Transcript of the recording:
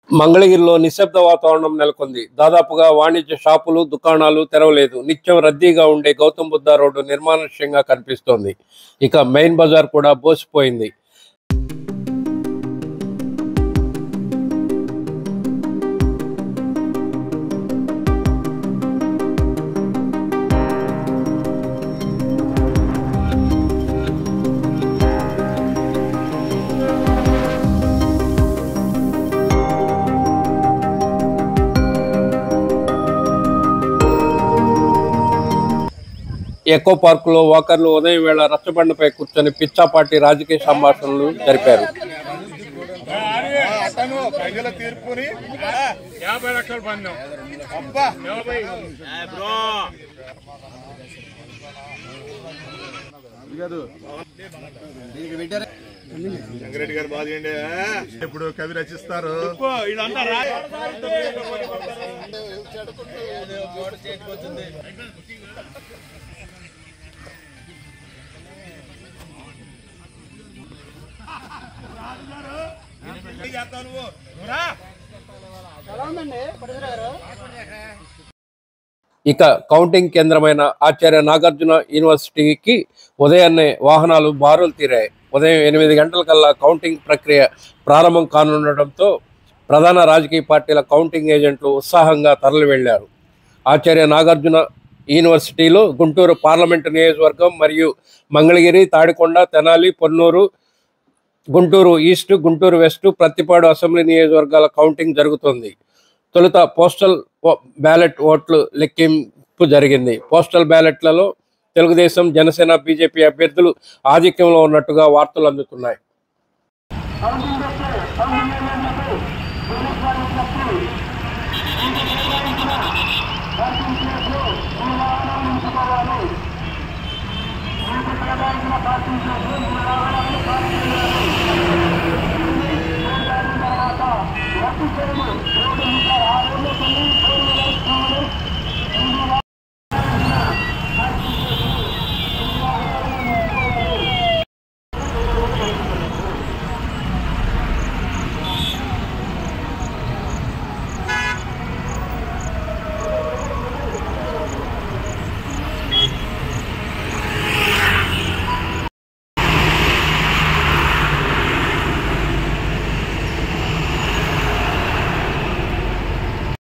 మంగళగిరిలో నిశ్శబ్ద వాతావరణం నెలకొంది. దాదాపుగా వాణిజ్య షాపులు, దుకాణాలు తెరవలేదు. నిత్యం రద్దీగా ఉండే గౌతమ్ బుద్ధ రోడ్డు నిర్మానుష్యంగా కనిపిస్తోంది. ఇక మెయిన్ బజార్ కూడా బోసిపోయింది. ఎకో పార్కులో వాకర్లు ఉదయం వేళ రచ్చబండపై కూర్చొని పిచ్చాపాటి రాజకీయ సంభాషణలు జరిపారు. వెంకరెడ్డి గారు బాగుండే ఇప్పుడు కవి రచిస్తారు. ఇక కౌంటింగ్ కేంద్రమైన ఆచార్య నాగార్జున యూనివర్సిటీకి ఉదయాన్నే వాహనాలు బారులు తీరాయి. ఉదయం 8 గంటలకల్లా కౌంటింగ్ ప్రక్రియ ప్రారంభం కానుండటంతో ప్రధాన రాజకీయ పార్టీల కౌంటింగ్ ఏజెంట్లు ఉత్సాహంగా తరలి వెళ్లారు. ఆచార్య నాగార్జున యూనివర్సిటీలో గుంటూరు పార్లమెంటు నియోజకవర్గం మరియు Mangalagiri, Tadikonda, Tenali, Ponnur, Guntur east, Guntur west, Prathipadu assembly నియోజకవర్గాల కౌంటింగ్ జరుగుతోంది. తొలుత పోస్టల్ బ్యాలెట్ ఓట్లు లెక్కింపు జరిగింది. పోస్టల్ బ్యాలెట్లలో తెలుగుదేశం, జనసేన, బీజేపీ అభ్యర్థులు ఆధిక్యంలో ఉన్నట్టుగా వార్తలు అందుతున్నాయి. పార్టీ